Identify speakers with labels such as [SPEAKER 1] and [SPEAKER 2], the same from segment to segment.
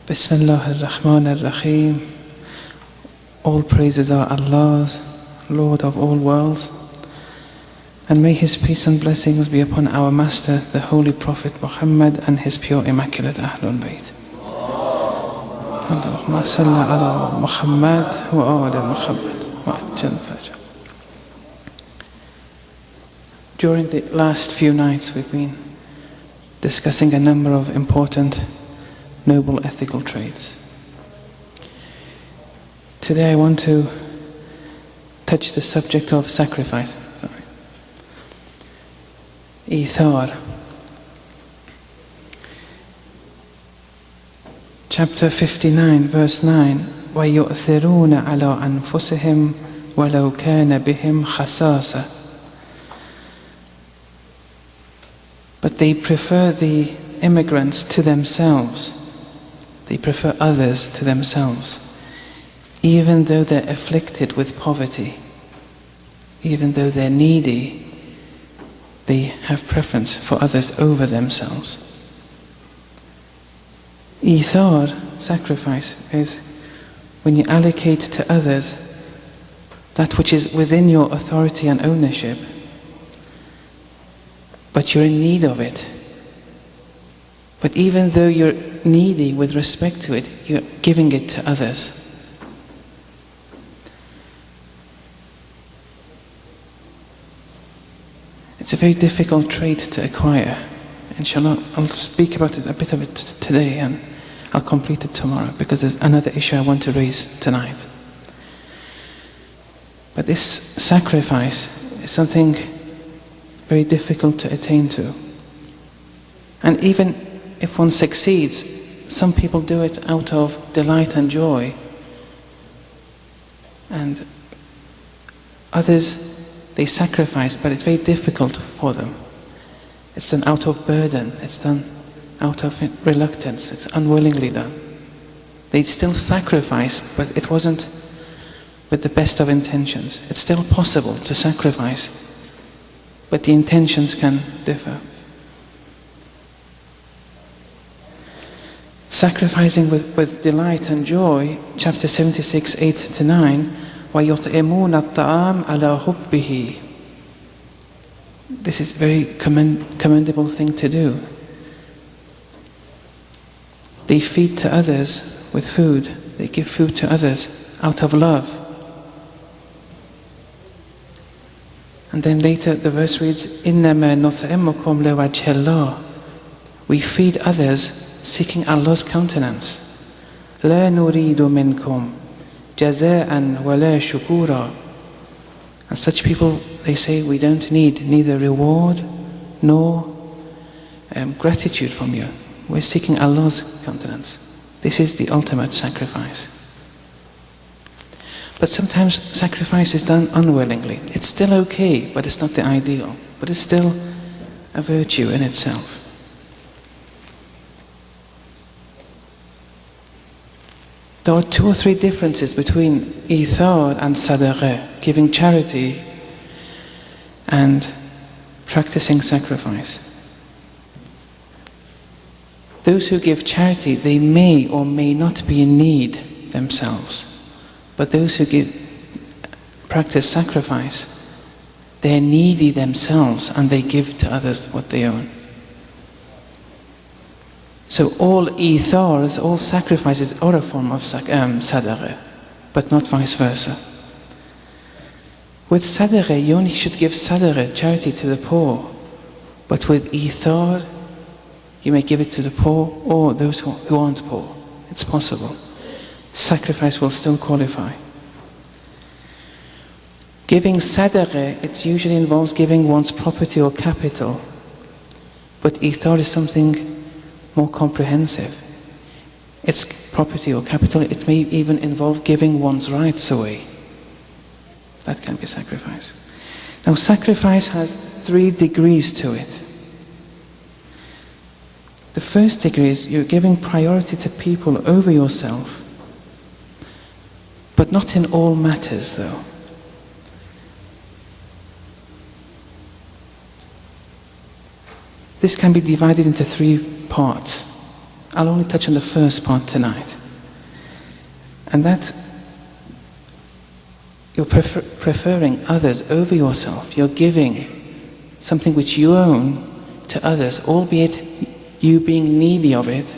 [SPEAKER 1] Bismillah ar-Rahman ar-Rahim. All praises are Allah's, Lord of all worlds. And may His peace and blessings be upon our Master, the Holy Prophet Muhammad, and His pure immaculate Ahlul Bayt. Allahumma salli ala Muhammad wa ala Muhammad wa ajal fajr. During the last few nights we've been discussing a number of important noble ethical traits. Today I want to touch the subject of sacrifice. Ithar. Chapter 59, verse 9. وَيُؤْثِرُونَ عَلَىٰ أَنفُسِهِمْ وَلَوْ كَانَ بِهِمْ خَصَاصَةٌ. But they prefer the immigrants to themselves. They prefer others to themselves, even though they're afflicted with poverty, even though they're needy. They have preference for others over themselves. Ithar, sacrifice, is when you allocate to others that which is within your authority and ownership, but you're in need of it. But even though you're needy with respect to it, you're giving it to others. It's a very difficult trait to acquire. Inshallah, I'll speak about it, a bit of it today, and I'll complete it tomorrow, because there's another issue I want to raise tonight. But this sacrifice is something very difficult to attain to. And even if one succeeds, some people do it out of delight and joy, and others, they sacrifice, but it's very difficult for them. It's done out of burden, it's done out of reluctance, it's unwillingly done. They still sacrifice, but it wasn't with the best of intentions. It's still possible to sacrifice, but the intentions can differ. Sacrificing with delight and joy, chapter 76, 8-9, وَيُطْعِمُونَ الطَّعَامَ عَلَى حُبِّهِ. This is a very commendable thing to do. They feed to others with food. They give food to others out of love. And then later the verse reads, إِنَّمَا نُطْعِمُكُمْ لِوَجْهِ اللَّهِ. We feed others seeking Allah's countenance. لا نريد منكم جزاء ولا شكورا. And such people, they say, we don't need neither reward nor gratitude from you. We're seeking Allah's countenance. This is the ultimate sacrifice. But sometimes sacrifice is done unwillingly. It's still okay, but it's not the ideal. But it's still a virtue in itself. There are 2 or 3 differences between ithar and sadaqah, giving charity and practicing sacrifice. Those who give charity, they may or may not be in need themselves. But those who practice sacrifice, they're needy themselves and they give to others what they own. So all ithars, all sacrifices are a form of sadaqah, but not vice versa. With sadaqah, you only should give sadaqah, charity, to the poor. But with ithar, you may give it to the poor or those who aren't poor. It's possible. Sacrifice will still qualify. Giving sadaqah, it usually involves giving one's property or capital. But ithar is something more comprehensive. It's property or capital. It may even involve giving one's rights away. That can be sacrifice. Now, sacrifice has 3 degrees to it. The first degree is you're giving priority to people over yourself, but not in all matters, though. This can be divided into 3 parts. I'll only touch on the first part tonight. And that you're preferring others over yourself. You're giving something which you own to others, albeit you being needy of it.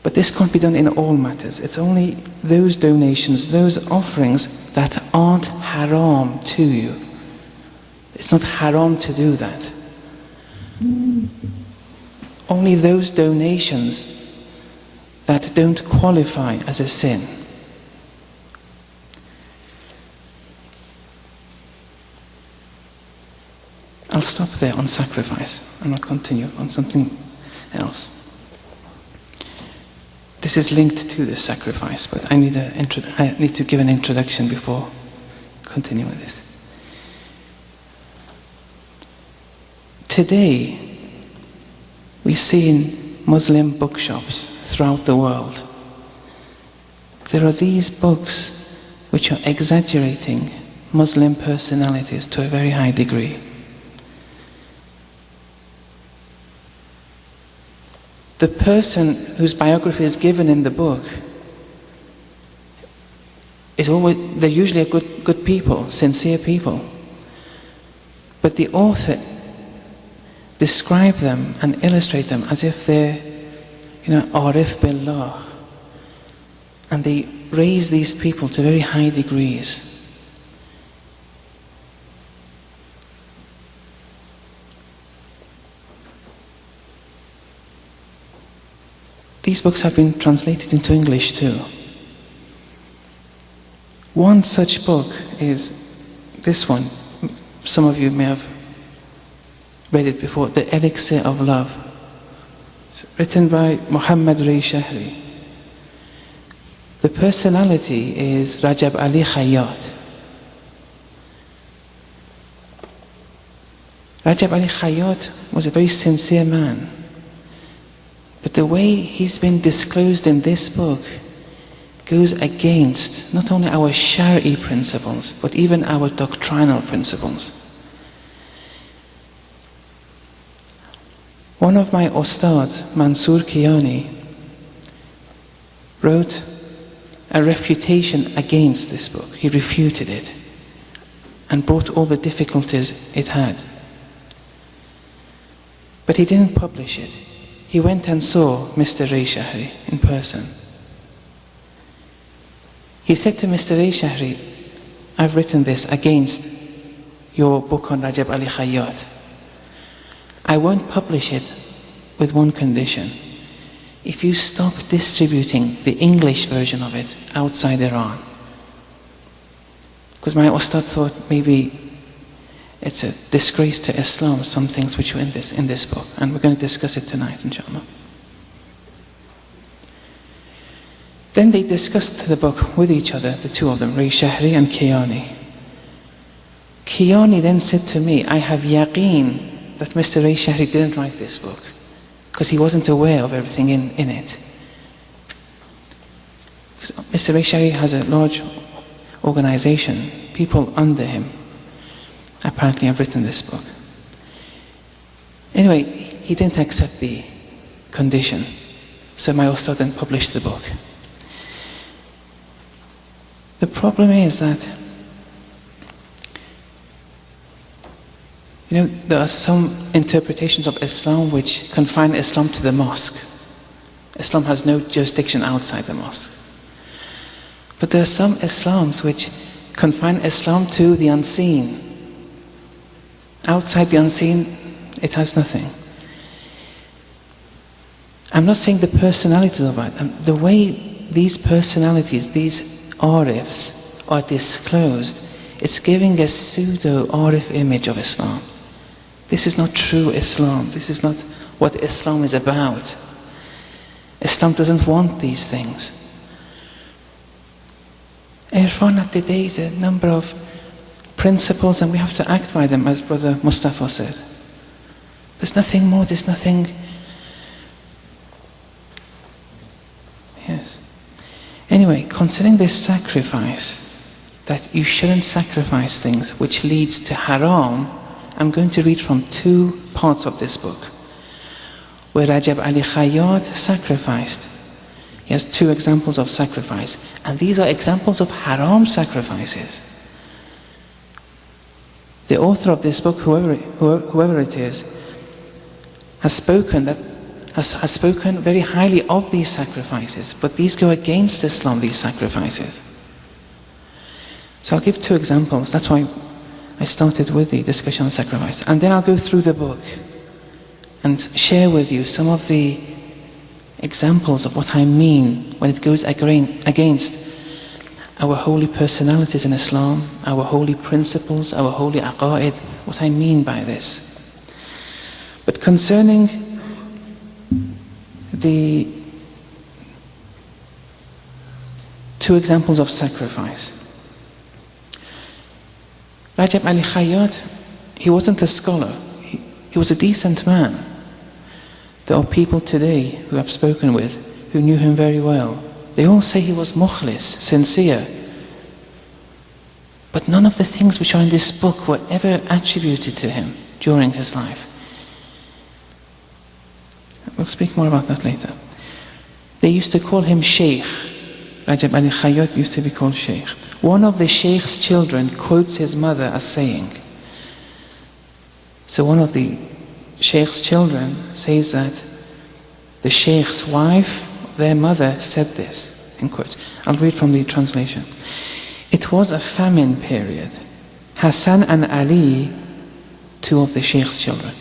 [SPEAKER 1] But this can't be done in all matters. It's only those donations, those offerings that aren't haram to you. It's not haram to do that. Only those donations that don't qualify as a sin. I'll stop there on sacrifice and I'll continue on something else. This is linked to the sacrifice, but I need to give an introduction before continuing with this. Today, we see in Muslim bookshops throughout the world, there are these books which are exaggerating Muslim personalities to a very high degree. The person whose biography is given in the book they're usually good people, sincere people. But the author describe them and illustrate them as if they're, arif billah. And they raise these people to very high degrees. These books have been translated into English too. One such book is this one. Some of you may have read it before, The Elixir of Love. It's written by Muhammad Ray Shahri. The personality is Rajab Ali Khayyat. Rajab Ali Khayyat was a very sincere man. But the way he's been disclosed in this book goes against not only our Shari'i principles, but even our doctrinal principles. One of my Ustad, Mansoor Kiani, wrote a refutation against this book. He refuted it and brought all the difficulties it had. But he didn't publish it. He went and saw Mr. Ray Shahri in person. He said to Mr. Ray Shahri, I've written this against your book on Rajab Ali Khayyat. I won't publish it with one condition. If you stop distributing the English version of it outside Iran. Because my Ustad thought maybe it's a disgrace to Islam, some things which are in this book. And we're going to discuss it tonight, inshallah. Then they discussed the book with each other, the two of them, Ray Shahri and Kiani. Kiani then said to me, I have yaqeen that Mr. Ray Shahri didn't write this book, because he wasn't aware of everything in it. Mr. Ray Shahri has a large organization, people under him. Apparently I've written this book. Anyway, he didn't accept the condition. So my Ustad then published the book. The problem is that, there are some interpretations of Islam which confine Islam to the mosque. Islam has no jurisdiction outside the mosque. But there are some Islams which confine Islam to the unseen. Outside the unseen, it has nothing. I'm not saying the personalities of it. The way these personalities, these arifs, are disclosed, it's giving a pseudo-arif image of Islam. This is not true Islam. This is not what Islam is about. Islam doesn't want these things. Irfan at the day is a number of principles, and we have to act by them, as Brother Mustafa said. There's nothing more, there's nothing. Yes. Anyway, considering this sacrifice, that you shouldn't sacrifice things which leads to haram, I'm going to read from two parts of this book. where Rajab Ali Khayyat sacrificed. He has 2 examples of sacrifice, and these are examples of haram sacrifices. The author of this book, whoever it is, has spoken very highly of these sacrifices, but these go against Islam, these sacrifices. So I'll give 2 examples. That's why I started with the discussion on sacrifice. And then I'll go through the book and share with you some of the examples of what I mean when it goes against our holy personalities in Islam, our holy principles, our holy aqa'id, what I mean by this. But concerning the 2 examples of sacrifice, Rajab Ali Khayyat, he wasn't a scholar, he was a decent man. There are people today who I've spoken with who knew him very well. They all say he was mukhlis, sincere. But none of the things which are in this book were ever attributed to him during his life. We'll speak more about that later. They used to call him Sheikh. Rajab Ali Khayyat used to be called Sheikh. One of the Sheikh's children quotes his mother as saying, so one of the Sheikh's children says that the Sheikh's wife, their mother, said this, in quotes. I'll read from the translation. It was a famine period. Hassan and Ali, 2 of the Sheikh's children,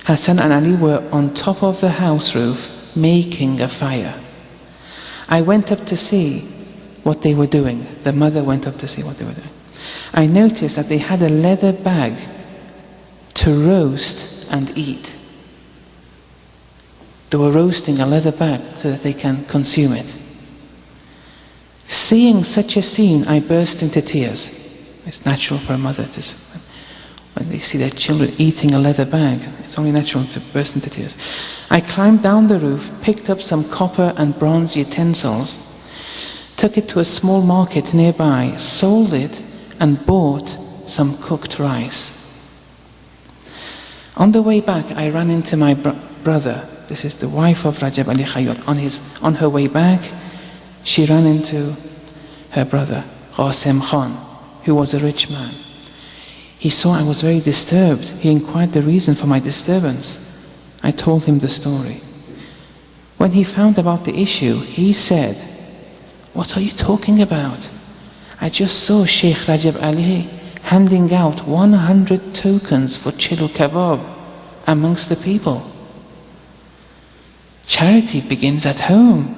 [SPEAKER 1] Hassan and Ali were on top of the house roof making a fire. I went up to see what they were doing. The mother went up to see what they were doing. I noticed that they had a leather bag to roast and eat. They were roasting a leather bag so that they can consume it. Seeing such a scene, I burst into tears. It's natural for a mother to, when they see their children eating a leather bag, it's only natural to burst into tears. I climbed down the roof, picked up some copper and bronze utensils, took it to a small market nearby, sold it, and bought some cooked rice. On the way back, I ran into my brother. This is the wife of Rajab Ali Khayyat. On her way back, she ran into her brother, Qasim Khan, who was a rich man. He saw I was very disturbed. He inquired the reason for my disturbance. I told him the story. When he found about the issue, he said, "What are you talking about? I just saw Sheikh Rajab Ali handing out 100 tokens for chilo kebab amongst the people. Charity begins at home.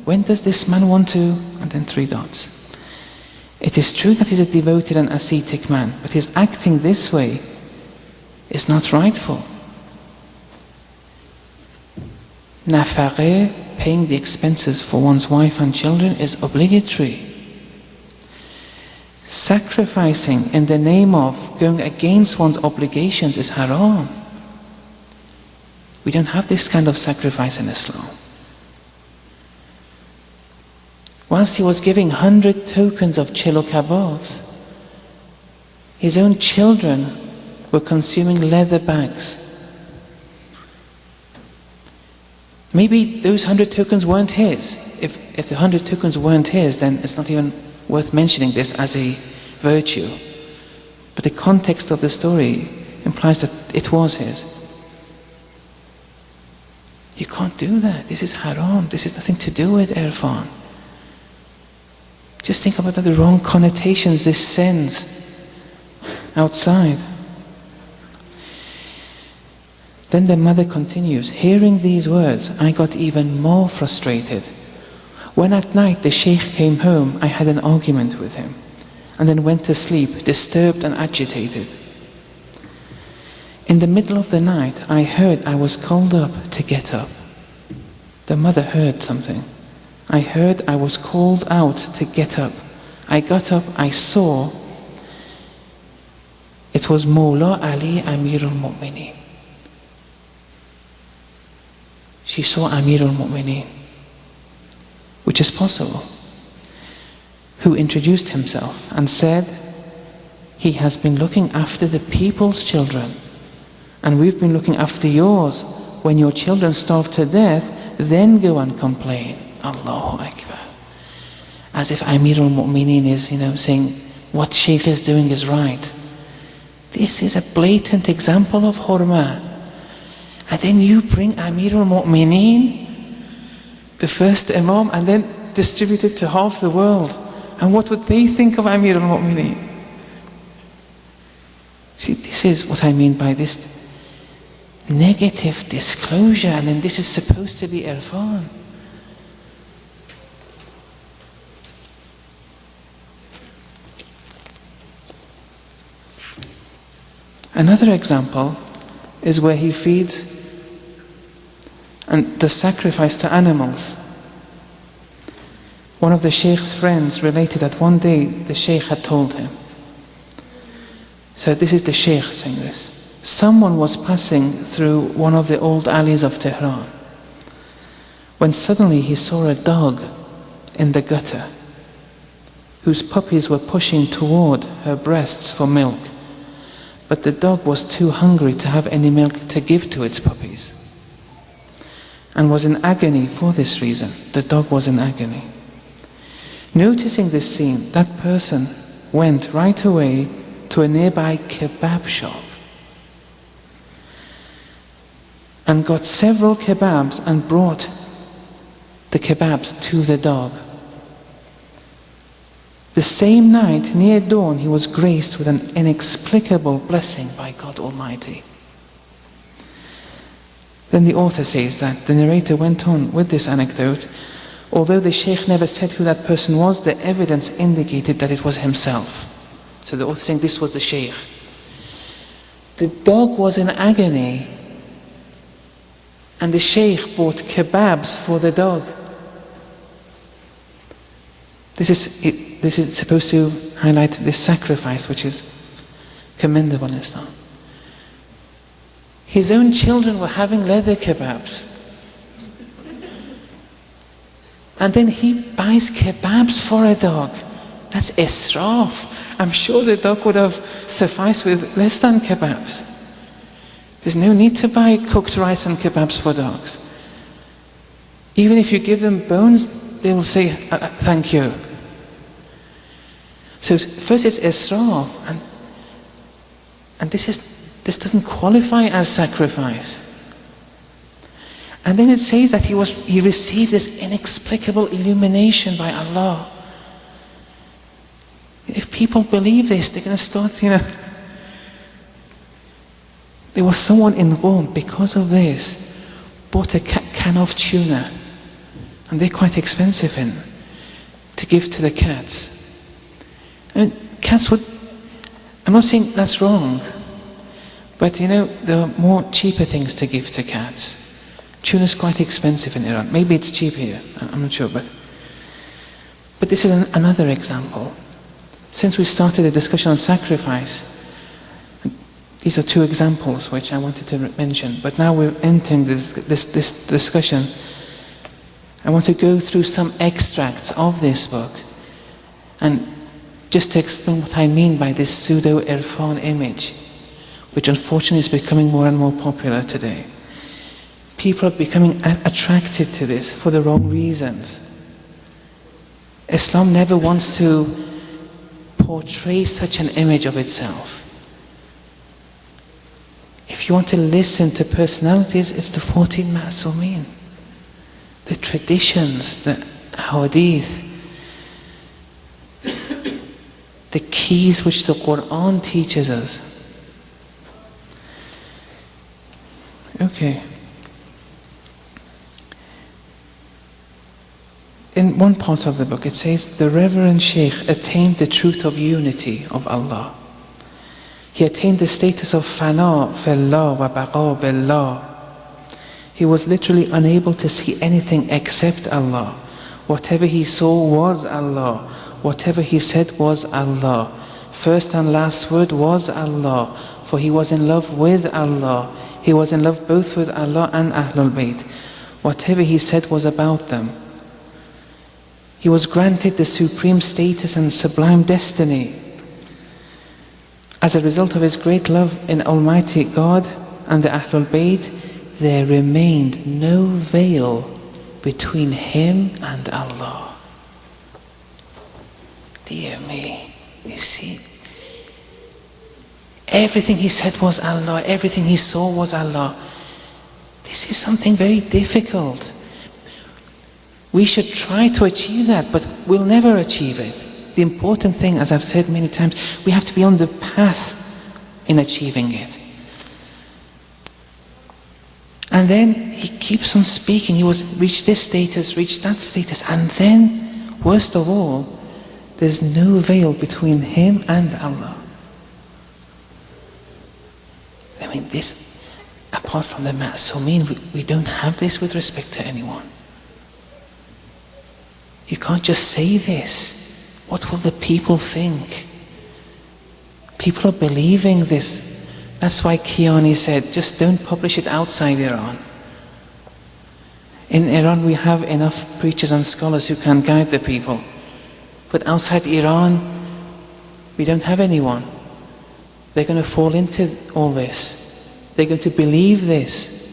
[SPEAKER 1] When does this man want to..." And then 3 dots. It is true that he's a devoted and ascetic man, but his acting this way is not rightful. Nafaqeh, paying the expenses for one's wife and children, is obligatory. Sacrificing in the name of going against one's obligations is haram. We don't have this kind of sacrifice in Islam. Whilst he was giving 100 tokens of chilo kebabs, his own children were consuming leather bags. Maybe those 100 tokens weren't his. If the 100 tokens weren't his, then it's not even worth mentioning this as a virtue. But the context of the story implies that it was his. You can't do that. This is haram. This has nothing to do with irfan. Just think about the wrong connotations this sends outside. Then the mother continues, hearing these words, I got even more frustrated. When at night the Sheikh came home, I had an argument with him, and then went to sleep, disturbed and agitated. In the middle of the night, I heard I was called up to get up. The mother heard something. I heard I was called out to get up. I got up, I saw it was Mawla Ali Amirul Mu'mineen. She saw Amirul Mu'mineen, which is possible, who introduced himself and said, he has been looking after the people's children, and we've been looking after yours when your children starve to death, then go and complain. Allahu Akbar. As if Amir al-Mu'mineen is, saying what Sheikh is doing is right. This is a blatant example of hurma. And then you bring Amir al-Mu'mineen, the first Imam, and then distribute it to half the world. And what would they think of Amir al-Mu'mineen? See, this is what I mean by this negative disclosure, and then this is supposed to be irfan. Another example is where he feeds and does sacrifice to animals. One of the Sheikh's friends related that one day the Sheikh had told him. So this is the Sheikh saying this. Someone was passing through one of the old alleys of Tehran when suddenly he saw a dog in the gutter whose puppies were pushing toward her breasts for milk. But the dog was too hungry to have any milk to give to its puppies and was in agony for this reason. The dog was in agony. Noticing this scene, that person went right away to a nearby kebab shop and got several kebabs and brought the kebabs to the dog. The same night, near dawn, he was graced with an inexplicable blessing by God Almighty. Then the author says that the narrator went on with this anecdote. Although the Sheikh never said who that person was, the evidence indicated that it was himself. So the author is saying this was the Sheikh. The dog was in agony, and the Sheikh bought kebabs for the dog. This is supposed to highlight this sacrifice, which is commendable in Islam. His own children were having leather kebabs. And then he buys kebabs for a dog. That's israf. I'm sure the dog would have sufficed with less than kebabs. There's no need to buy cooked rice and kebabs for dogs. Even if you give them bones, they will say, thank you. So first it's israf, and this doesn't qualify as sacrifice. And then it says that he received this inexplicable illumination by Allah. If people believe this, they're going to start, there was someone in Rome, because of this, bought a can of tuna, and they're quite expensive to give to the cats. And cats would, I'm not saying that's wrong, but there are more cheaper things to give to cats. Tuna is quite expensive in Iran. Maybe it's cheap here, I'm not sure, but this is another example. Since we started a discussion on sacrifice, these are two examples which I wanted to mention, but now we're entering this discussion. I want to go through some extracts of this book, and just to explain what I mean by this pseudo-irfan image, which unfortunately is becoming more and more popular today. People are becoming attracted to this for the wrong reasons. Islam never wants to portray such an image of itself. If you want to listen to personalities, it's the 14 Ma'sumin, the traditions, the hadith, the keys which the Quran teaches us. Okay. In one part of the book it says, the Reverend Sheikh attained the truth of unity of Allah. He attained the status of fana fillah wa baqa billah. He was literally unable to see anything except Allah. Whatever he saw was Allah. Whatever he said was Allah. First and last word was Allah. For he was in love with Allah. He was in love both with Allah and Ahlul Bayt. Whatever he said was about them. He was granted the supreme status and sublime destiny. As a result of his great love in Almighty God and the Ahlul Bayt, there remained no veil between him and Allah. Dear me, you see, everything he said was Allah, everything he saw was Allah. This is something very difficult. We should try to achieve that, but we'll never achieve it. The important thing, as I've said many times, we have to be on the path in achieving it. And then he keeps on speaking. He was reached this status, reached that status, and then, worst of all, there's no veil between him and Allah. I mean, this, apart from the Ma'sumin, we don't have this with respect to anyone. You can't just say this. What will the people think? People are believing this. That's why Kiani said, just don't publish it outside Iran. In Iran we have enough preachers and scholars who can guide the people. But outside Iran, we don't have anyone. They're going to fall into all this. They're going to believe this.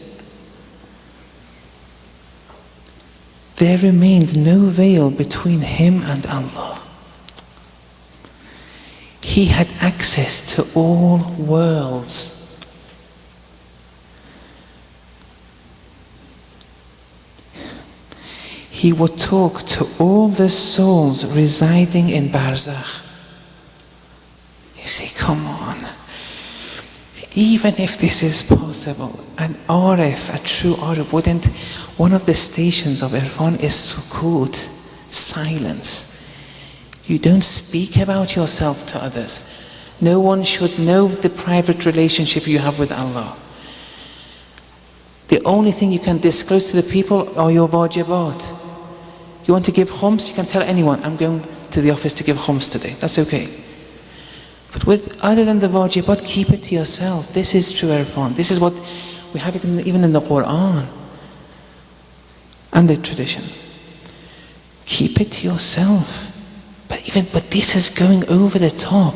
[SPEAKER 1] There remained no veil between him and Allah. He had access to all worlds. He would talk to all the souls residing in Barzakh. You see, come on. Even if this is possible, an Arif, a true Arif, wouldn't, one of the stations of Irfan is sukut, silence. You don't speak about yourself to others. No one should know the private relationship you have with Allah. The only thing you can disclose to the people are your wajibat. You want to give khums, you can tell anyone, I'm going to the office to give khums today. That's okay. But other than the wajibat, keep it to yourself. This is true irfan. This is what, we have it even in the Quran and the traditions. Keep it to yourself. But this is going over the top.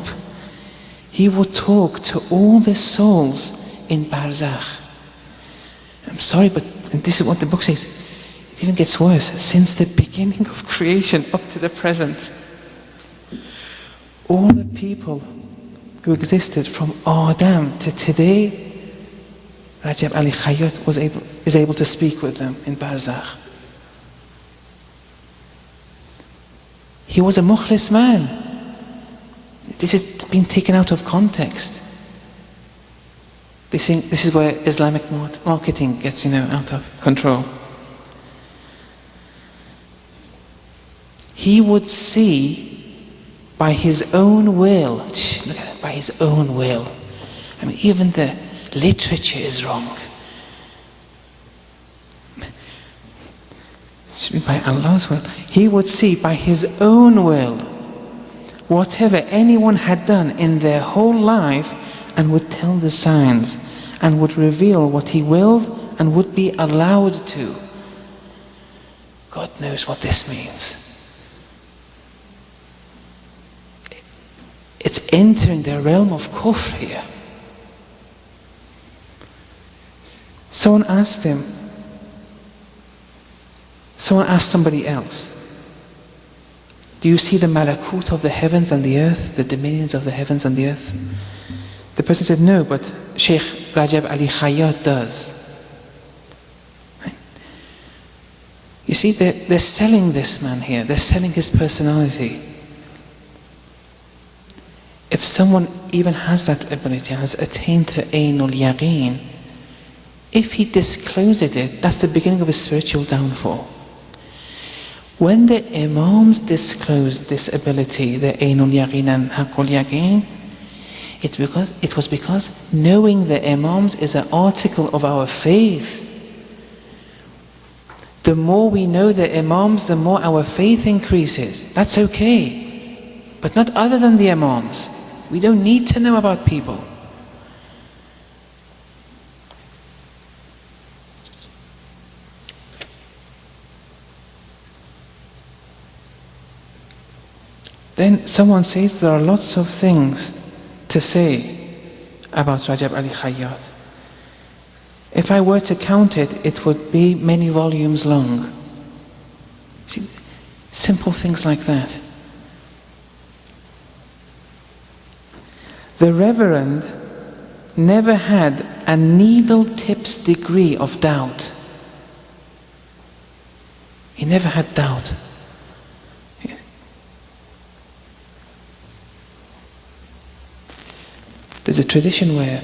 [SPEAKER 1] He will talk to all the souls in Barzakh. I'm sorry, but this is what the book says. It even gets worse. Since the beginning of creation up to the present, all the people who existed from Adam to today, Rajab Ali Khayyat is able to speak with them in Barzakh. He was a mukhlis man. This has been taken out of context. This is where Islamic marketing gets, out of control. He would see by his own will, look at it, by his own will. I mean, even the literature is wrong. By Allah's will. He would see by his own will whatever anyone had done in their whole life, and would tell the signs and would reveal what he willed and would be allowed to. God knows what this means. It's entering the realm of kufr here. Someone asked somebody else, do you see the malakut of the heavens and the earth, the dominions of the heavens and the earth? The person said, no, but Sheikh Rajab Ali Khayyat does. Right? You see, they're selling this man here, they're selling his personality. If someone even has that ability, has attained to Ainul Yaqeen, if he discloses it, that's the beginning of a spiritual downfall. When the Imams disclosed this ability, the Ainul Yaqeen and Haqqul Yaqeen, it was because knowing the Imams is an article of our faith. The more we know the Imams, the more our faith increases. That's okay. But not other than the Imams. We don't need to know about people. Then someone says there are lots of things to say about Rajab Ali Khayyat. If I were to count it, it would be many volumes long. See, simple things like that. The Reverend never had a needle tips degree of doubt. He never had doubt. There's a tradition where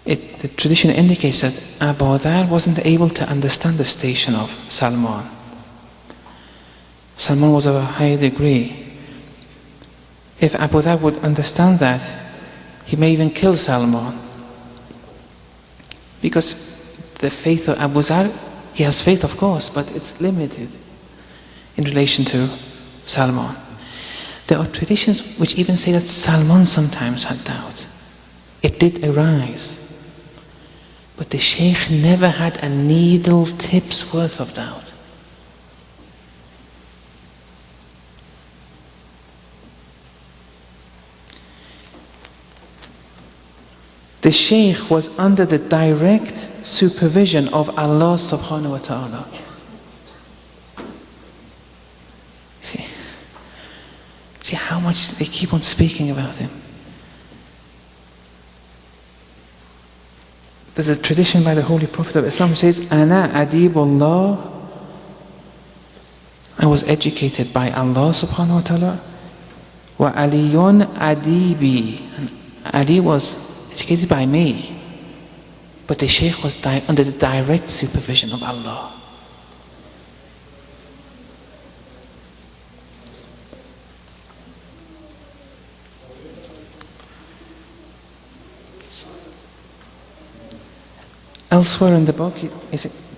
[SPEAKER 1] the tradition indicates that Abu Dharr wasn't able to understand the station of Salman. Salman was of a high degree. If Abu Dharr would understand that, he may even kill Salman. Because the faith of Abu Dharr, he has faith of course, but it's limited in relation to Salman. There are traditions which even say that Salman sometimes had doubt. It did arise. But the Sheikh never had a needle tip's worth of doubt. The Sheikh was under the direct supervision of Allah subhanahu wa ta'ala. See how much they keep on speaking about him. There's a tradition by the Holy Prophet of Islam who says, Ana adibullah, I was educated by Allah subhanahu wa ta'ala, wa aliyun adibi, and Ali was educated by me, but the Sheikh was under the direct supervision of Allah. Elsewhere in the book,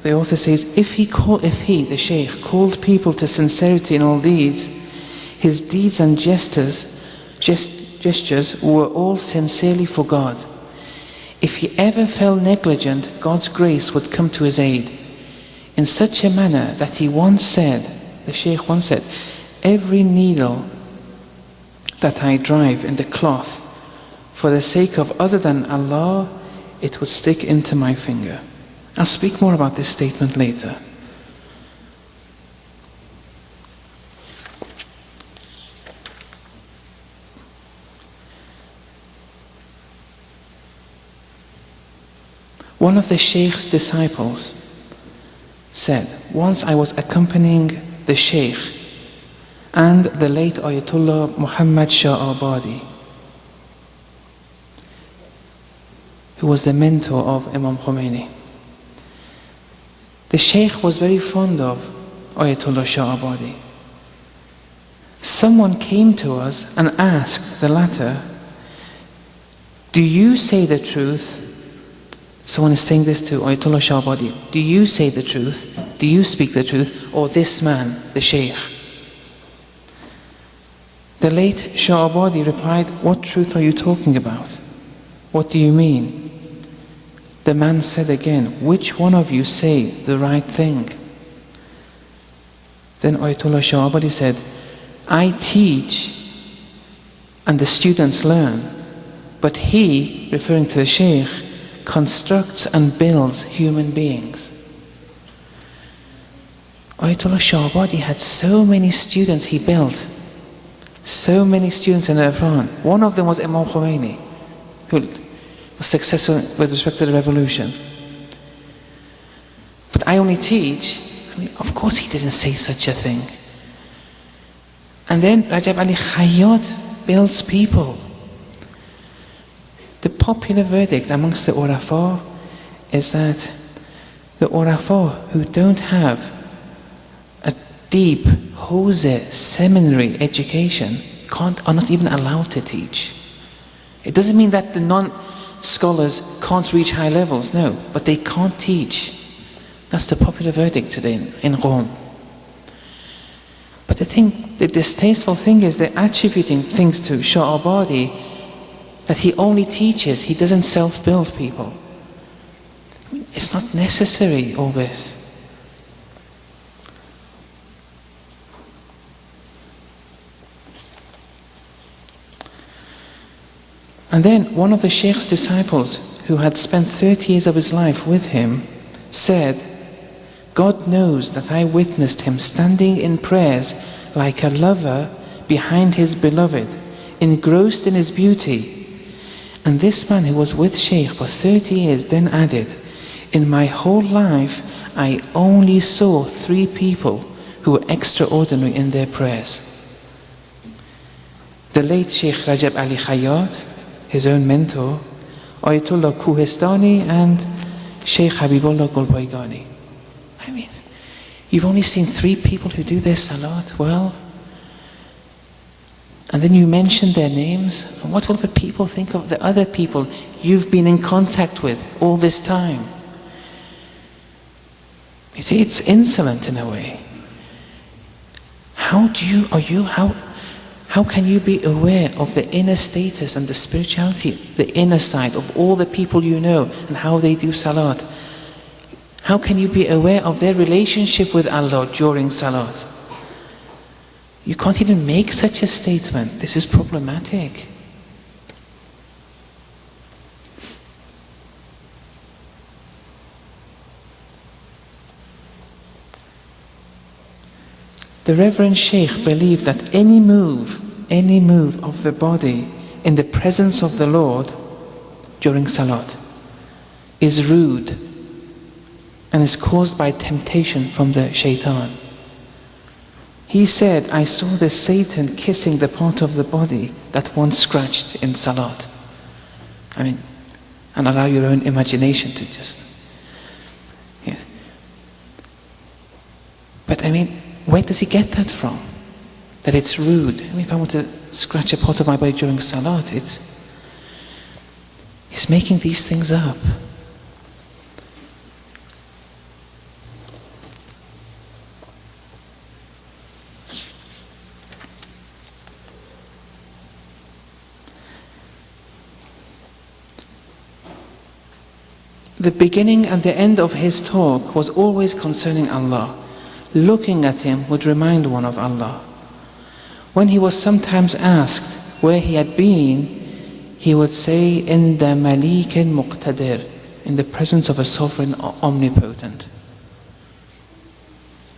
[SPEAKER 1] the author says, if he, the Sheikh, called people to sincerity in all deeds, his deeds and gestures were all sincerely for God. If he ever fell negligent, God's grace would come to his aid in such a manner that he once said, the Sheikh once said, every needle that I drive in the cloth for the sake of other than Allah, it would stick into my finger. I'll speak more about this statement later. One of the Sheikh's disciples said, once I was accompanying the Sheikh and the late Ayatollah Muhammad Shah Abadi, who was the mentor of Imam Khomeini. The Sheikh was very fond of Ayatollah Shah Abadi. Someone came to us and asked the latter, do you say the truth? Someone is saying this to Ayatollah Shah Abadi. Do you say the truth? Do you speak the truth? Or this man, the Sheikh? The late Shah Abadi replied, what truth are you talking about? What do you mean? The man said again, which one of you say the right thing? Then Ayatollah Shah Abadi said, I teach and the students learn, but he, referring to the Sheikh, constructs and builds human beings. Ayatollah Shah Abadi had so many students he built, so many students in Iran. One of them was Imam Khomeini, who was successful with respect to the revolution. But I only teach. I mean, of course he didn't say such a thing. And then Rajab Ali Khayyat builds people. The popular verdict amongst the Urafa is that the Urafa who don't have a deep Hawza seminary education are not even allowed to teach. It doesn't mean that the non-scholars can't reach high levels, no, but they can't teach. That's the popular verdict today in Rome. But the distasteful thing is they're attributing things to Shah Abadi that he only teaches, he doesn't self-build people. It's not necessary, all this. And then one of the Sheikh's disciples who had spent 30 years of his life with him, said, God knows that I witnessed him standing in prayers like a lover behind his beloved, engrossed in his beauty. And this man who was with Sheikh for 30 years then added, in my whole life I only saw 3 people who were extraordinary in their prayers. The late Sheikh Rajab Ali Khayyat, his own mentor, Ayatollah Kuhestani, and Sheikh Habibullah Golbaigani. I mean, you've only seen 3 people who do their salat well, and then you mention their names. And what will the people think of the other people you've been in contact with all this time? You see, it's insolent in a way. How can you be aware of the inner status and the spirituality, the inner side of all the people you know and how they do salat? How can you be aware of their relationship with Allah during salat? You can't even make such a statement. This is problematic. The Reverend Sheikh believed that any move of the body in the presence of the Lord during salat is rude and is caused by temptation from the shaitan. He said, I saw the Satan kissing the part of the body that one scratched in salat. I mean, and allow your own imagination to just, yes. But I mean, where does he get that from? That it's rude. I mean, if I want to scratch a part of my body during salat, he's making these things up. The beginning and the end of his talk was always concerning Allah. Looking at him would remind one of Allah. When he was sometimes asked where he had been, he would say, "Inda Malikin Muqtadir," in the presence of a sovereign omnipotent.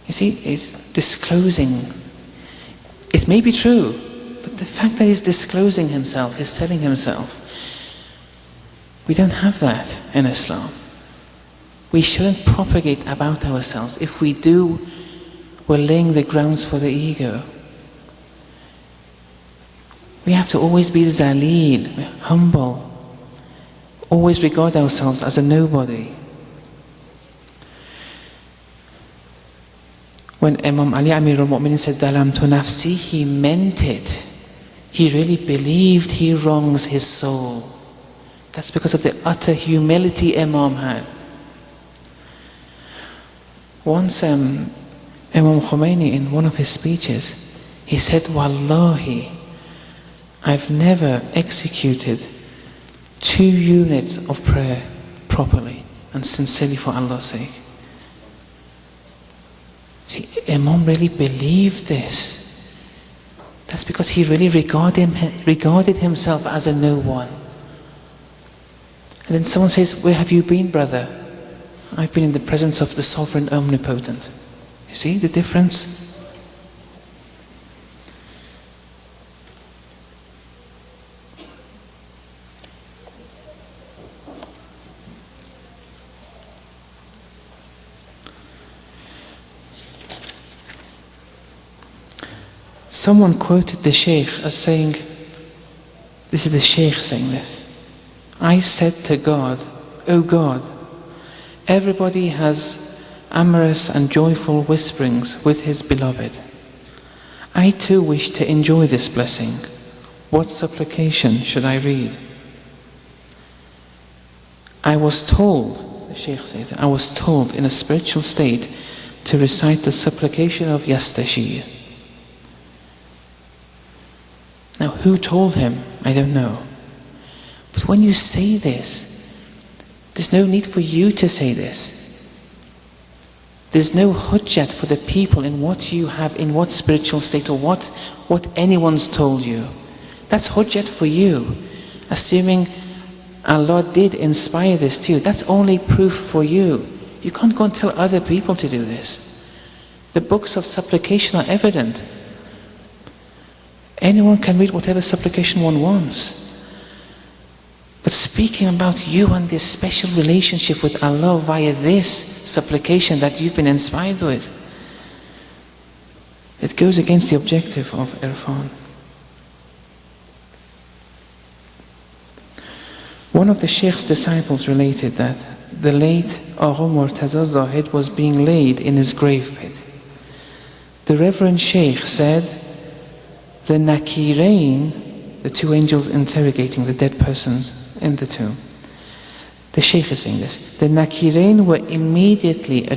[SPEAKER 1] You see, he's disclosing. It may be true, but the fact that he's disclosing himself, he's telling himself, we don't have that in Islam. We shouldn't propagate about ourselves. If we do, we're laying the grounds for the ego. We have to always be zaleel, humble, always regard ourselves as a nobody. When Imam Ali Amir al-Mu'minin said, "Dalamtu nafsi," he meant it. He really believed he wrongs his soul. That's because of the utter humility Imam had. Once Imam Khomeini, in one of his speeches, he said, "Wallahi, I've never executed 2 units of prayer properly and sincerely for Allah's sake." See, Imam really believed this. That's because he really regarded himself as a no one. And then someone says, "Where have you been, brother?" "I've been in the presence of the sovereign omnipotent." You see the difference? Someone quoted the Sheikh as saying, this is the Sheikh saying this, "I said to God, O God, everybody has amorous and joyful whisperings with his beloved. I too wish to enjoy this blessing. What supplication should I read?" I was told, the Sheikh says, I was told in a spiritual state to recite the supplication of Yastashir. Now, who told him? I don't know. But when you say this, there's no need for you to say this. There's no hujjat for the people in what you have, in what spiritual state, or what anyone's told you. That's hujjat for you, assuming Allah did inspire this to you. That's only proof for you. You can't go and tell other people to do this. The books of supplication are evident. Anyone can read whatever supplication one wants. But speaking about you and this special relationship with Allah via this supplication that you've been inspired with, it goes against the objective of irfan. One of the Sheikh's disciples related that the late Agha Murtaza Zahid was being laid in his grave pit. The Reverend Sheikh said, the Nakirain, the two angels interrogating the dead persons in the tomb. The Sheikh is saying this. The Nakirain were immediately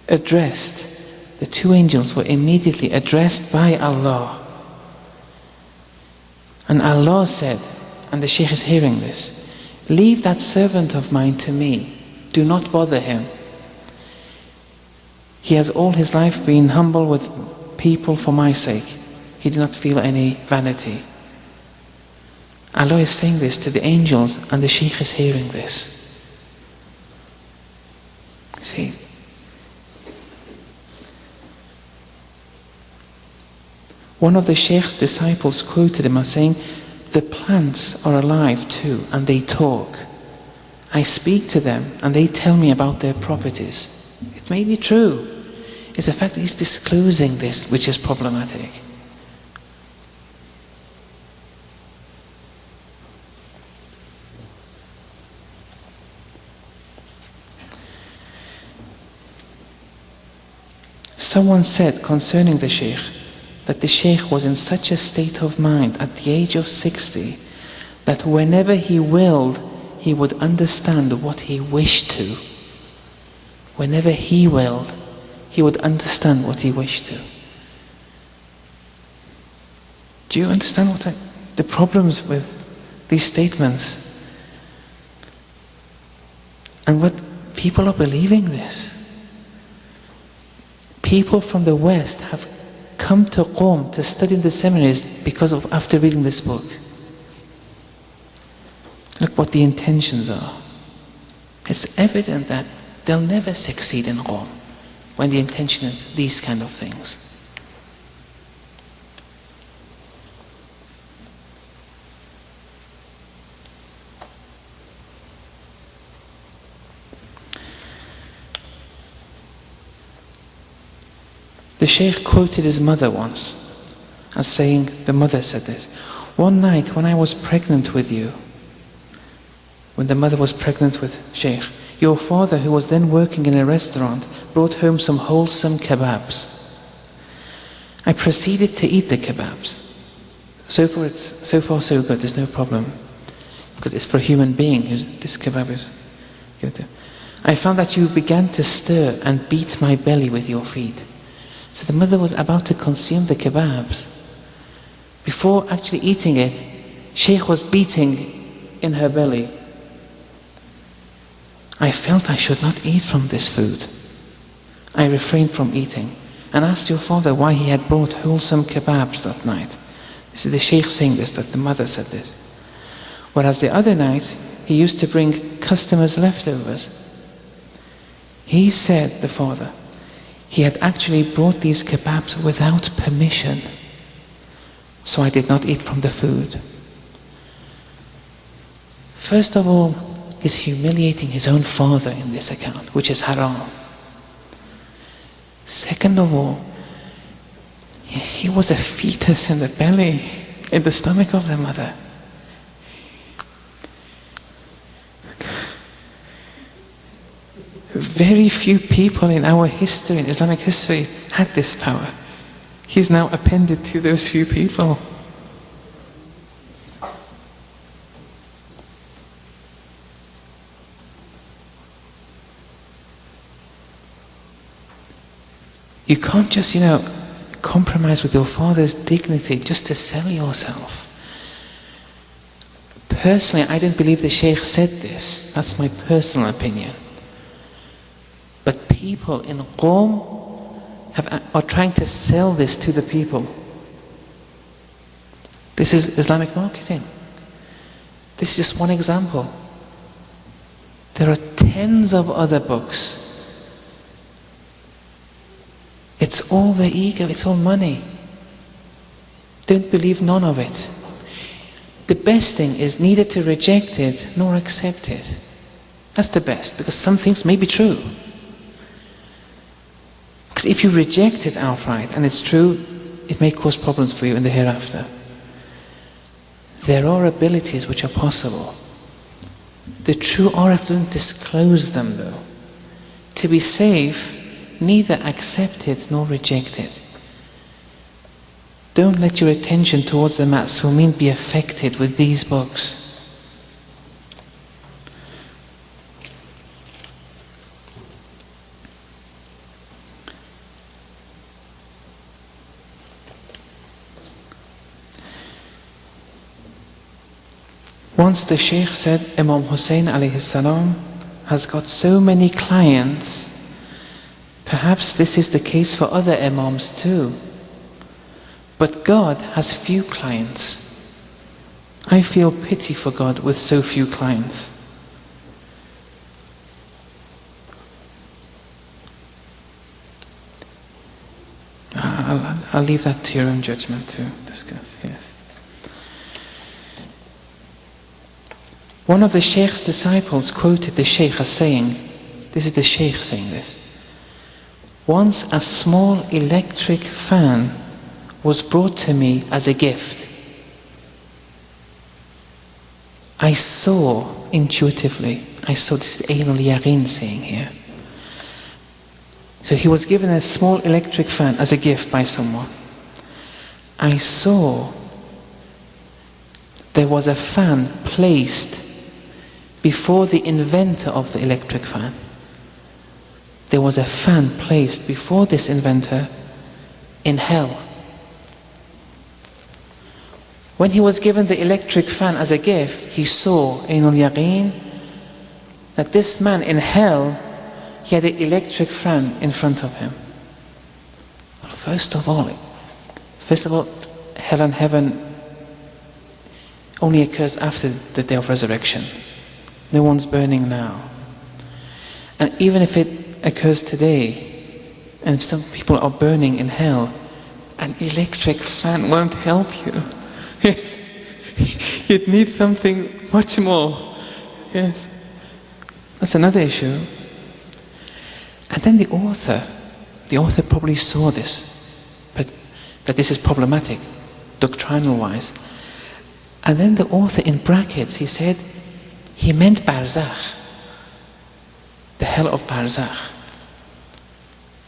[SPEAKER 1] addressed. The two angels were immediately addressed by Allah. And Allah said, and the Sheikh is hearing this, leave that servant of mine to me. Do not bother him. He has all his life been humble with people for my sake. He did not feel any vanity. Allah is saying this to the angels, and the Sheikh is hearing this. See, one of the Sheikh's disciples quoted him as saying, the plants are alive too, and they talk. I speak to them, and they tell me about their properties. It may be true. It's the fact that he's disclosing this which is problematic. Someone said concerning the Sheikh that the Sheikh was in such a state of mind at the age of 60 that whenever he willed, he would understand what he wished to. Whenever he willed, he would understand what he wished to. Do you understand the problems with these statements? And what people are believing this. People from the West have come to Qom to study in the seminaries after reading this book. Look what the intentions are. It's evident that they'll never succeed in Qom when the intention is these kind of things. The Sheikh quoted his mother once as saying, the mother said this, one night when I was pregnant with you, when the mother was pregnant with Sheikh, your father, who was then working in a restaurant, brought home some wholesome kebabs. I proceeded to eat the kebabs. So far so good, there's no problem. Because it's for a human being who this kebab is given to. I found that you began to stir and beat my belly with your feet. So the mother was about to consume the kebabs. Before actually eating it, Sheikh was beating in her belly. I felt I should not eat from this food. I refrained from eating and asked your father why he had brought wholesome kebabs that night. This is the Sheikh saying this, that the mother said this. Whereas the other nights, he used to bring customers' leftovers. He said, the father, he had actually brought these kebabs without permission. So I did not eat from the food. First of all, he's humiliating his own father in this account, which is haram. Second of all, he was a fetus in the belly, in the stomach of the mother. Very few people in our history, in Islamic history, had this power. He's now appended to those few people. You can't just, compromise with your father's dignity just to sell yourself. Personally, I don't believe the Sheikh said this. That's my personal opinion. But people in Qom are trying to sell this to the people. This is Islamic marketing. This is just one example. There are tens of other books. It's all the ego, it's all money. Don't believe none of it. The best thing is neither to reject it nor accept it. That's the best, because some things may be true. Because if you reject it outright and it's true, it may cause problems for you in the hereafter. There are abilities which are possible. The true RF doesn't disclose them though. To be safe, neither accept it nor reject it. Don't let your attention towards the Ma'sumin be affected with these books. Once the Sheikh said, Imam Hussein alayhi salam has got so many clients, perhaps this is the case for other Imams too. But God has few clients. I feel pity for God with so few clients. I'll leave that to your own judgment to discuss, yes. One of the Sheikh's disciples quoted the Sheikh as saying, this is the Sheikh saying this, once a small electric fan was brought to me as a gift. I saw intuitively, this is Ayn al-Yaqeen saying here. So he was given a small electric fan as a gift by someone. I saw there was a fan placed before the inventor of the electric fan. There was a fan placed before this inventor in hell. When he was given the electric fan as a gift, he saw, Ayn al-Yaqeen, that this man in hell, he had an electric fan in front of him. Well, first of all, hell and heaven only occurs after the day of resurrection. No one's burning now. And even if it occurs today, and if some people are burning in hell, an electric fan won't help you. Yes. You'd need something much more. Yes. That's another issue. And then the author probably saw this, but that this is problematic, doctrinal wise. And then the author in brackets, he said, he meant Barzakh, the hell of Barzakh.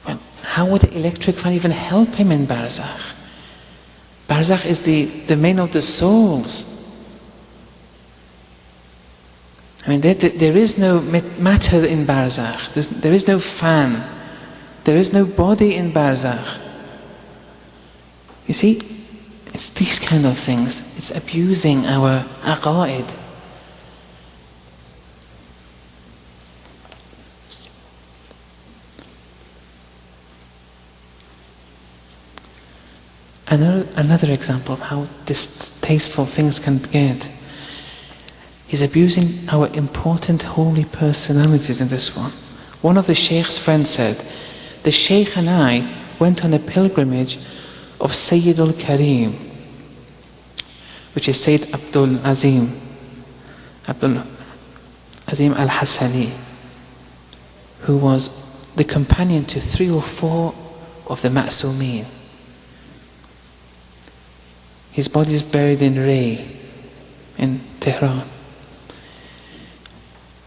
[SPEAKER 1] Well, how would the electric fan even help him in Barzakh? Barzakh is the domain of the souls. I mean, there is no matter in Barzakh. There is no fan. There is no body in Barzakh. You see, it's these kind of things. It's abusing our aqaid. Another example of how distasteful things can get. He's abusing our important holy personalities in this one. One of the Sheikh's friends said, the Sheikh and I went on a pilgrimage of Sayyid al-Karim, which is Sayyid Abdul Azim al-Hassani, who was the companion to 3 or 4 of the Ma'sumin. His body is buried in Ray, in Tehran.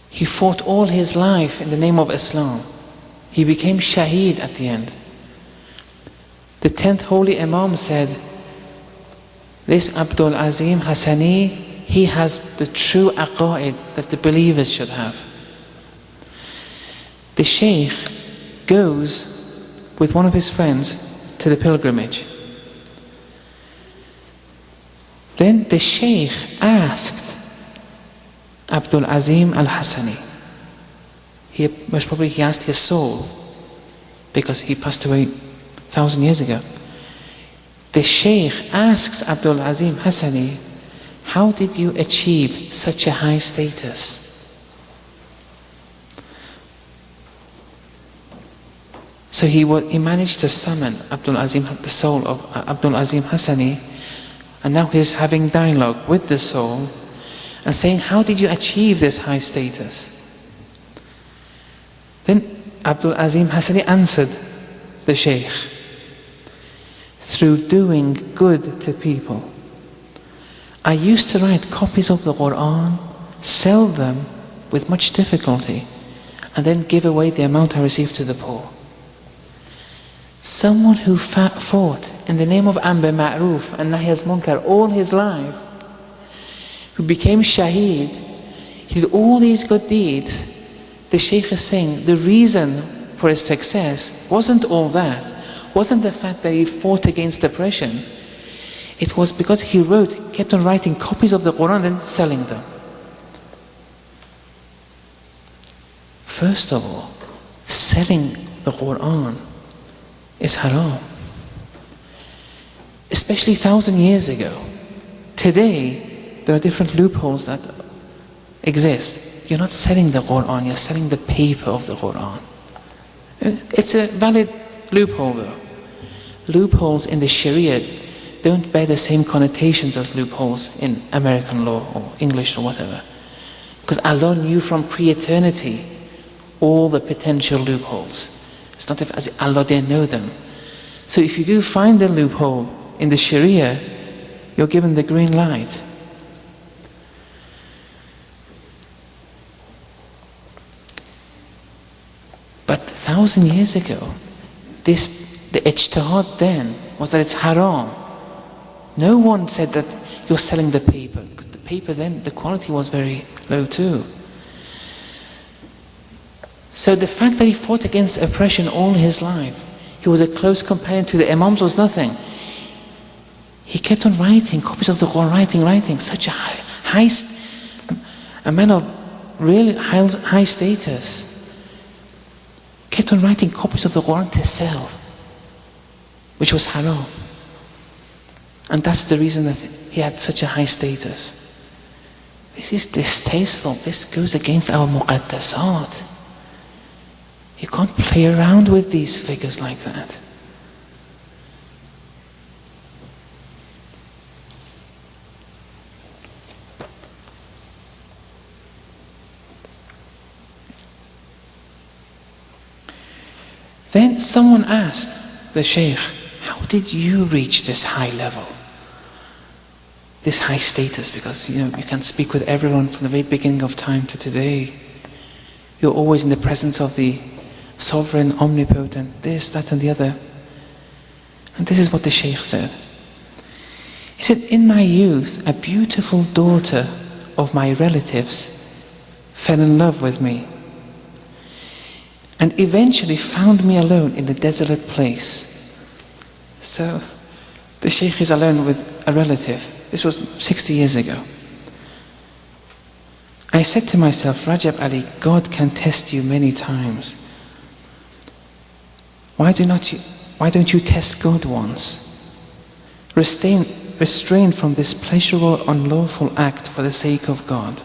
[SPEAKER 1] He fought all his life in the name of Islam. He became shaheed at the end. The 10th Holy Imam said, this Abdul Azim Hassani, he has the true aqaid that the believers should have. The Sheikh goes with one of his friends to the pilgrimage. Then the Sheikh asked Abdul Azim al-Hassani. Most probably he asked his soul, because he passed away 1,000 years ago. The Sheikh asks Abdul Azim Hassani, how did you achieve such a high status? So he managed to summon the soul of Abdul Azim Hassani, and now he's having dialogue with the soul and saying, how did you achieve this high status? Then Abdul Azim Hassani answered the Sheikh, through doing good to people. I used to write copies of the Quran, sell them with much difficulty, and then give away the amount I received to the poor. Someone who fought in the name of Amr Ma'ruf and Nahy Munkar all his life, who became Shaheed, he did all these good deeds. The Sheikh is saying the reason for his success wasn't all that, wasn't the fact that he fought against oppression. It was because he kept on writing copies of the Quran and then selling them. First of all, selling the Quran is haram. Especially 1,000 years ago. Today, there are different loopholes that exist. You're not selling the Quran, you're selling the paper of the Quran. It's a valid loophole though. Loopholes in the Sharia don't bear the same connotations as loopholes in American law or English or whatever. Because Allah knew from pre-eternity all the potential loopholes. It's not as if Allah didn't know them. So if you do find a loophole in the Sharia, you're given the green light. But 1,000 years ago, the ijtihad then was that it's haram. No one said that you're selling the paper, because the paper then, the quality was very low too. So the fact that he fought against oppression all his life, he was a close companion to the Imams, was nothing. He kept on writing copies of the Quran, writing, such a man of really high status. Kept on writing copies of the Quran to sell, which was haram. And that's the reason that he had such a high status. This is distasteful. This goes against our muqaddasat. You can't play around with these figures like that. Then someone asked the Sheikh, how did you reach this high level? This high status? Because you can speak with everyone from the very beginning of time to today. You're always in the presence of the sovereign, omnipotent, this, that and the other. And this is what the Sheikh said. He said, in my youth, a beautiful daughter of my relatives fell in love with me and eventually found me alone in a desolate place. So the Sheikh is alone with a relative. This was 60 years ago. I said to myself, Rajab Ali, God can test you many times. Why don't you test God once? Restrain from this pleasurable, unlawful act for the sake of God.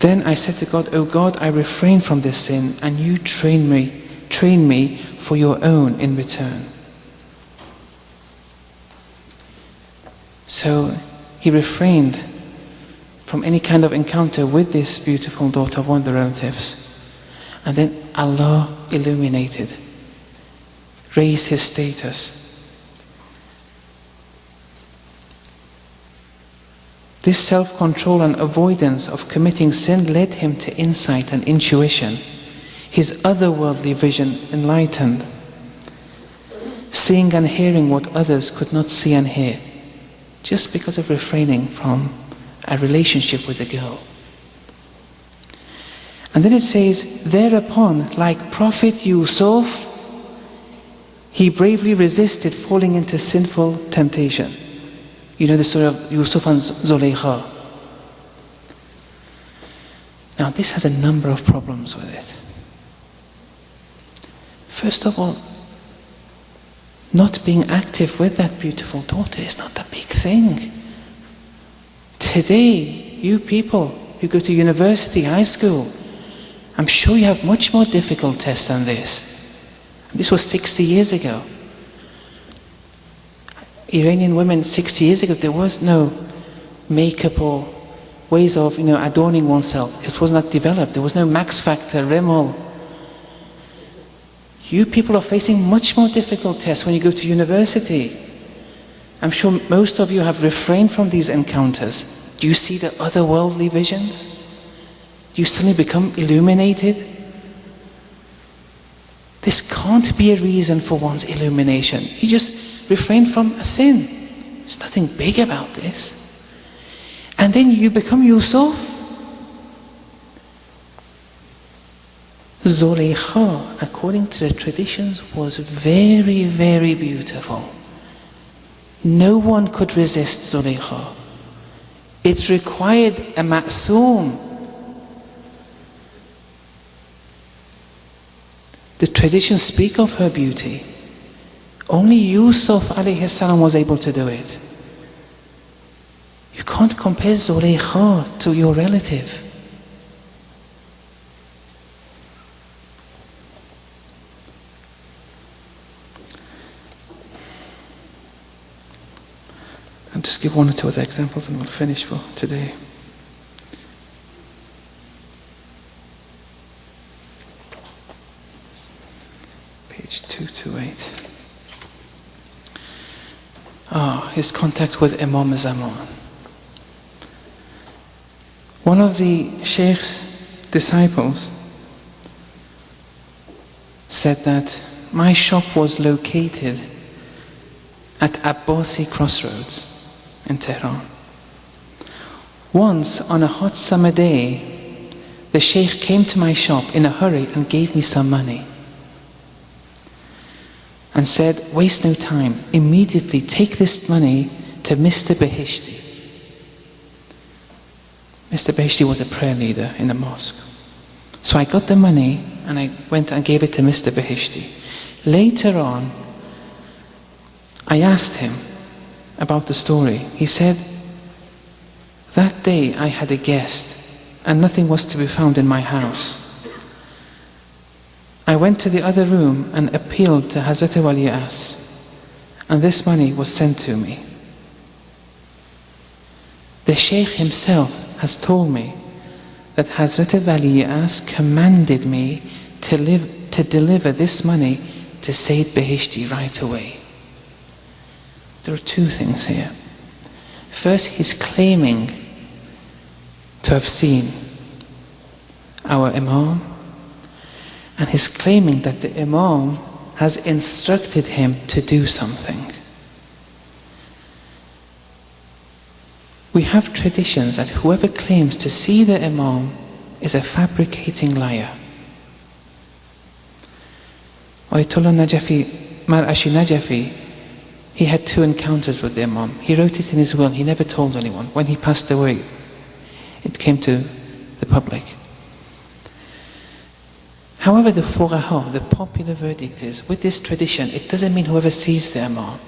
[SPEAKER 1] Then I said to God, O God, I refrain from this sin, and you train me for your own in return. So he refrained from any kind of encounter with this beautiful daughter of one of the relatives. And then Allah illuminated, raised his status. This self-control and avoidance of committing sin led him to insight and intuition. His otherworldly vision enlightened, seeing and hearing what others could not see and hear, just because of refraining from a relationship with a girl. And then it says, thereupon, like Prophet Yusuf, he bravely resisted falling into sinful temptation. You know the story of Yusuf and Zulaykha. Now this has a number of problems with it. First of all, not being active with that beautiful daughter is not a big thing. Today, you people who go to university, high school, I'm sure you have much more difficult tests than this. This was 60 years ago. Iranian women 60 years ago, there was no makeup or ways of adorning oneself. It was not developed. There was no Max Factor, Rimmel. You people are facing much more difficult tests when you go to university. I'm sure most of you have refrained from these encounters. Do you see the otherworldly visions? Do you suddenly become illuminated? This can't be a reason for one's illumination. You just refrain from a sin. There's nothing big about this. And then you become Yusuf. Zulaykha, according to the traditions, was very, very beautiful. No one could resist Zulaykha. It required a ma'soom. The traditions speak of her beauty. Only Yusuf alayhi salam was able to do it. You can't compare Zulaykha to your relative. I'll just give one or two other examples and we'll finish for today. Page 228. His contact with Imam Zaman. One of the Sheikh's disciples said that my shop was located at Abbasi Crossroads in Tehran. Once on a hot summer day, the Sheikh came to my shop in a hurry and gave me some money and said, waste no time, immediately take this money to Mr. Beheshti. Mr. Beheshti was a prayer leader in the mosque. So I got the money and I went and gave it to Mr. Beheshti. Later on, I asked him about the story. He said, that day I had a guest and nothing was to be found in my house. I went to the other room and appealed to Hazrat Wali As, and this money was sent to me. The Sheikh himself has told me that Hazrat Wali As commanded me to deliver this money to Sayyid Beheshti right away. There are two things here. First, he's claiming to have seen our Imam, and he's claiming that the Imam has instructed him to do something. We have traditions that whoever claims to see the Imam is a fabricating liar. Ayatollah Najafi, Mar-Ashi Najafi, he had 2 encounters with the Imam. He wrote it in his will, he never told anyone. When he passed away, it came to the public. However, the fuqaha, the popular verdict is, with this tradition, it doesn't mean whoever sees the Imam.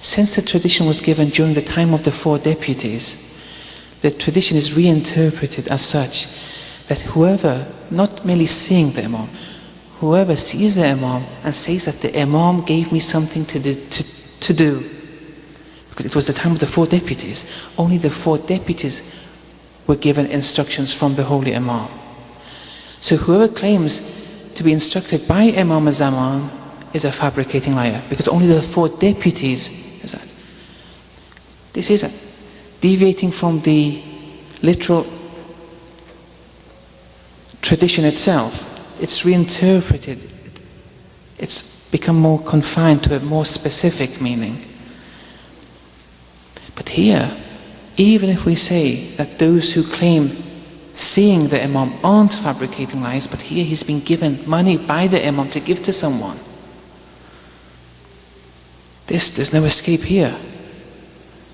[SPEAKER 1] Since the tradition was given during the time of the 4 deputies, the tradition is reinterpreted as such that whoever, not merely seeing the Imam, whoever sees the Imam and says that the Imam gave me something to do, because it was the time of the 4 deputies, only the 4 deputies were given instructions from the Holy Imam. So whoever claims to be instructed by Imam Zaman is a fabricating liar, because only the 4 deputies is that. This is deviating from the literal tradition itself. It's reinterpreted. It's become more confined to a more specific meaning. But here, even if we say that those who claim seeing the Imam aren't fabricating lies, but here he's been given money by the Imam to give to someone. There's no escape here.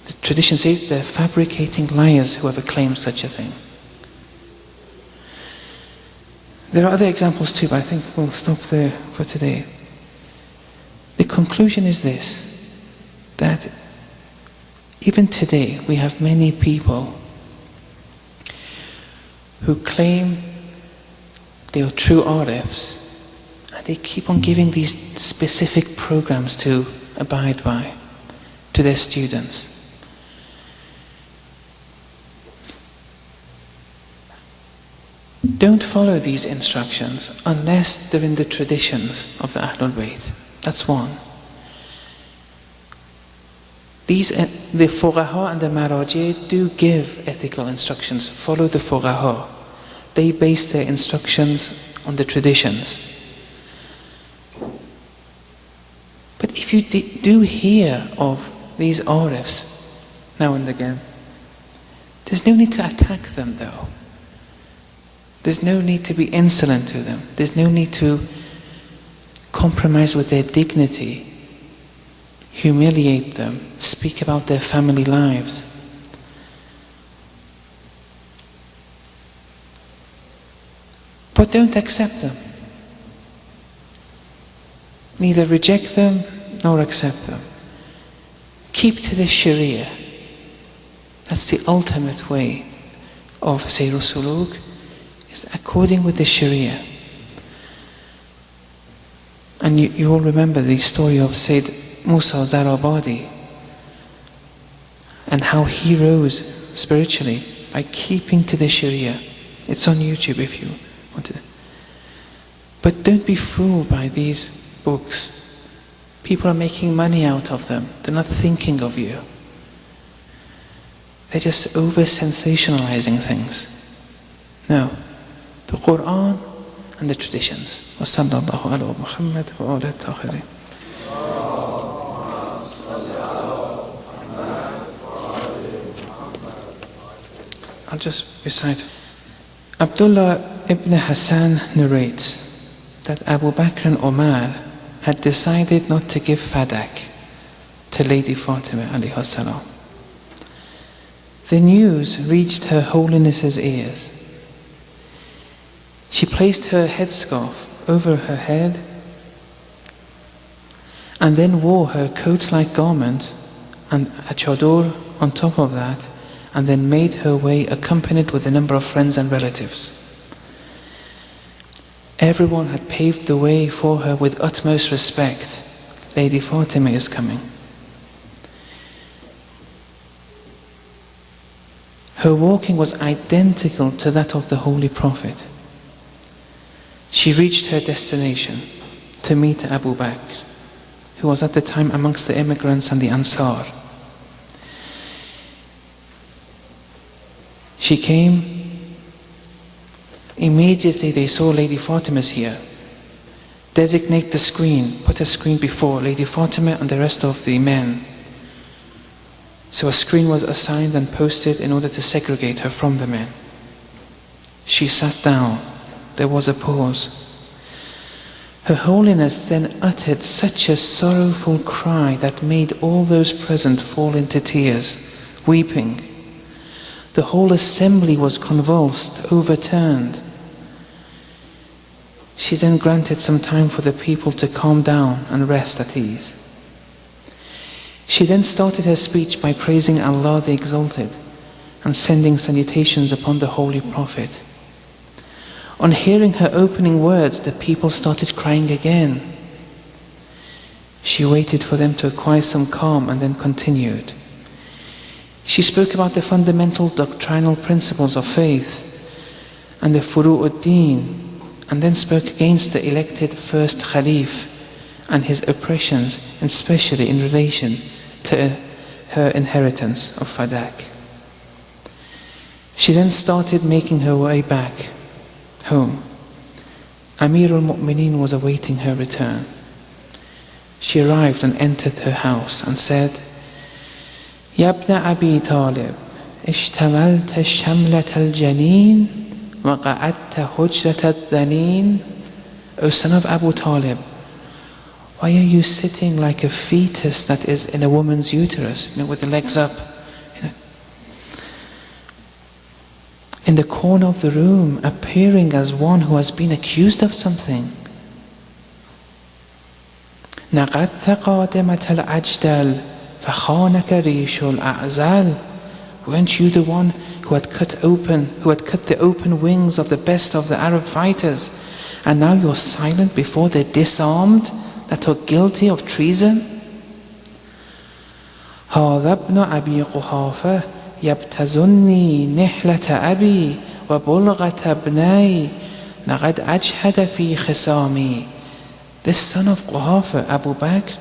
[SPEAKER 1] The tradition says they're fabricating liars, whoever claims such a thing. There are other examples too, but I think we'll stop there for today. The conclusion is this, that even today we have many people who claim they are true arifs, and they keep on giving these specific programs to abide by to their students. Don't follow these instructions unless they're in the traditions of the Ahlul Bayt. That's one. The Fuqaha and the Maraji do give ethical instructions. Follow the Fuqaha. They base their instructions on the traditions. But if you do hear of these arifs now and again, there's no need to attack them though. There's no need to be insolent to them. There's no need to compromise with their dignity, humiliate them, speak about their family lives. But don't accept them. Neither reject them nor accept them. Keep to the Sharia. That's the ultimate way of Sayr al-Suluk, is according with the Sharia. And you all remember the story of Sayyid Musa Zarabadi and how he rose spiritually by keeping to the Sharia. It's on YouTube if you want to. But don't be fooled by these books. People are making money out of them. They're not thinking of you. They're just over-sensationalizing things. No. The Quran and the traditions. Wa sallallahu ala Muhammad wa ala al-Tahirin. I'll just recite. Abdullah ibn Hassan narrates that Abu Bakr and Umar had decided not to give fadak to Lady Fatima alayhi salam. The news reached Her Holiness's ears. She placed her headscarf over her head and then wore her coat-like garment and a chador on top of that, and then made her way accompanied with a number of friends and relatives. Everyone had paved the way for her with utmost respect. Lady Fatima is coming. Her walking was identical to that of the Holy Prophet. She reached her destination to meet Abu Bakr, who was at the time amongst the immigrants and the Ansar. She came. Immediately they saw Lady Fatima's here. Designate the screen, put a screen before Lady Fatima and the rest of the men. So a screen was assigned and posted in order to segregate her from the men. She sat down. There was a pause. Her Holiness then uttered such a sorrowful cry that made all those present fall into tears, weeping. The whole assembly was convulsed, overturned. She then granted some time for the people to calm down and rest at ease. She then started her speech by praising Allah the Exalted and sending salutations upon the Holy Prophet. On hearing her opening words, the people started crying again. She waited for them to acquire some calm and then continued. She spoke about the fundamental doctrinal principles of faith and the furu'ud-din, and then spoke against the elected first Khalif and his oppressions, especially in relation to her inheritance of fadak. She then started making her way back home. Amir al-Mu'mineen was awaiting her return. She arrived and entered her house and said, Ya ibn Abi Talib, ishtamalta shamlat al-janeen wa qa'adta hujrat al-dhaneen. O son of Abu Talib, why are you sitting like a fetus that is in a woman's uterus, with the legs up? In the corner of the room, appearing as one who has been accused of something. نقدت قادمة الأجدل فخانك ريش الأعزل. Weren't you the one who had cut the open wings of the best of the Arab fighters, and now you're silent before the disarmed that are guilty of treason? هذا ابن أبي قحافة يبتزني نحلة أبي وبلغة ابني لقد أجهد في خصامي. This son of Quhafa, Abu Bakr,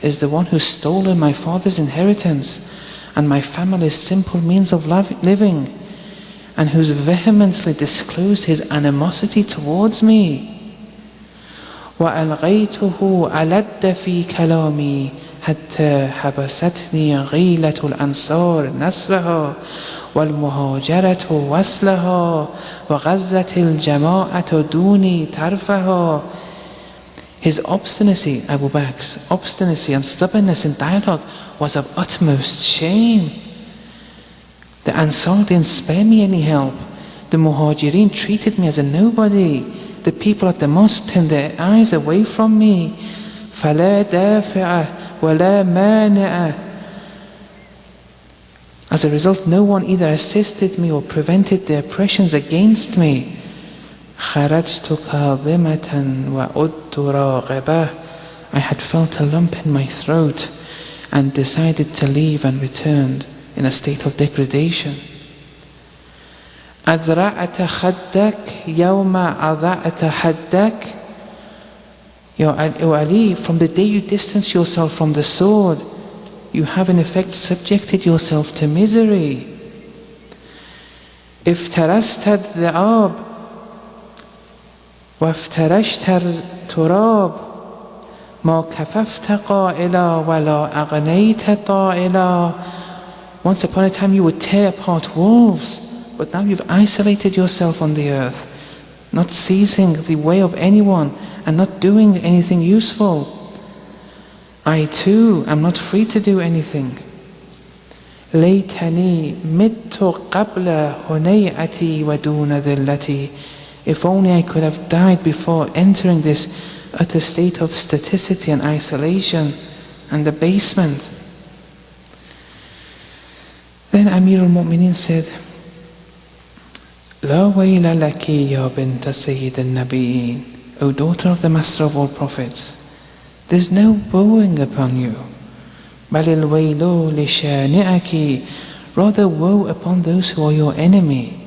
[SPEAKER 1] is the one who stole my father's inheritance and my family's simple means of living, and who's vehemently disclosed his animosity towards me. وألغيته ألد في كلامي حتى حبستني غيلة الأنصار نصرها والمهاجرة وصلها وغزت الجماعة دوني ترفها. His obstinacy, Abu Bakr's obstinacy and stubbornness in dialogue was of utmost shame. The Ansar didn't spare me any help. The Muhajirin treated me as a nobody. The people at the mosque turned their eyes away from me. فَلَا دَافِعَ وَلَا مَانِعَ. As a result, no one either assisted me or prevented the oppressions against me. خرجت كاظمة وعدت راغبة. I had felt a lump in my throat and decided to leave and returned in a state of degradation. أذرعت خدك يوم أضعت حدك. O Ali, from the day you distance yourself from the sword, you have in effect subjected yourself to misery. افترست الذئاب وافترشت التراب ما كففت قائلا ولا أغنيت طائلا. Once upon a time you would tear apart wolves, but now you've isolated yourself on the earth, not seizing the way of anyone and not doing anything useful. I too am not free to do anything. ليتني مت قبل هنيئتي ودون ذلتي. If only I could have died before entering this utter state of staticity and isolation and abasement. Then Amir al-Mu'mineen said, لا ويل لك يا بنت سيد النبيين. O daughter of the Master of all Prophets, there's no woeing upon you. بل الويل لشانئك. Rather woe upon those who are your enemy.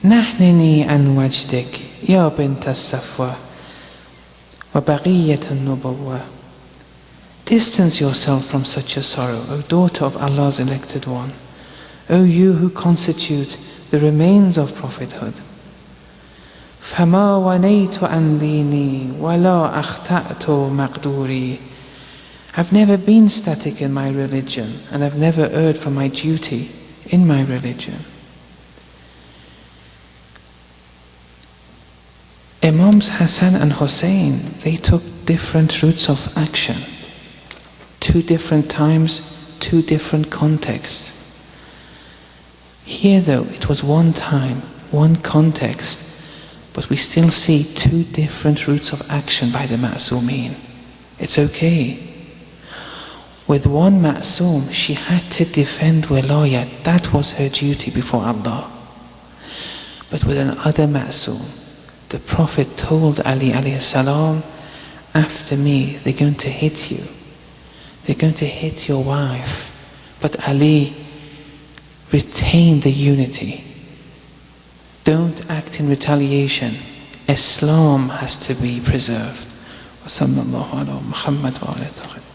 [SPEAKER 1] نحنني عن وجدك يا بنت الصفوة وبقية النبوة. Distance yourself from such a sorrow, O daughter of Allah's elected one, O you who constitute the remains of prophethood. فما ونيت عن ديني ولا أخطأت مقدوري. I've never been static in my religion, and I've never erred from my duty in my religion. Imams Hassan and Hussein, they took different routes of action. 2 different times, 2 different contexts. Here though, it was one time, one context, but we still see 2 different routes of action by the Ma'soomeen. It's okay. With one Ma'soom, she had to defend wilayat. That was her duty before Allah. But with another Ma'soom, the Prophet told Ali alayhi salam, after me, they're going to hit you. They're going to hit your wife. But Ali, retain the unity. Don't act in retaliation. Islam has to be preserved. وصلى الله على محمد وعلى آله